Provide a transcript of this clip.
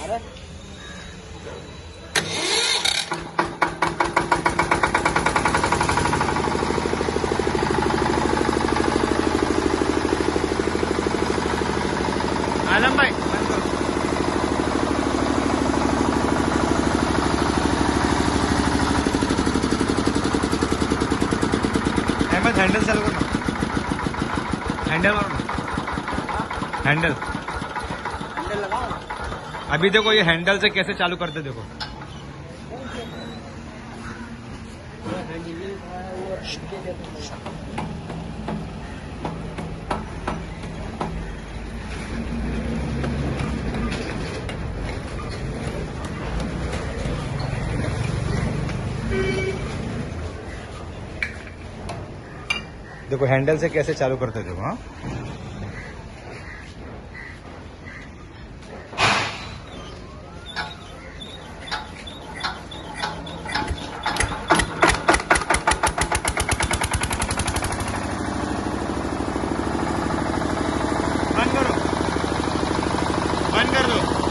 अरे आलम भाई अहमद हैंडल चालू करो, हैंडल मारो, हैंडल। हैंडल लगाओ ना। अभी देखो ये हैंडल से कैसे चालू करते देखो। देखो हैंडल से कैसे चालू करते देखो। हाँ बंद करो, बंद कर दो।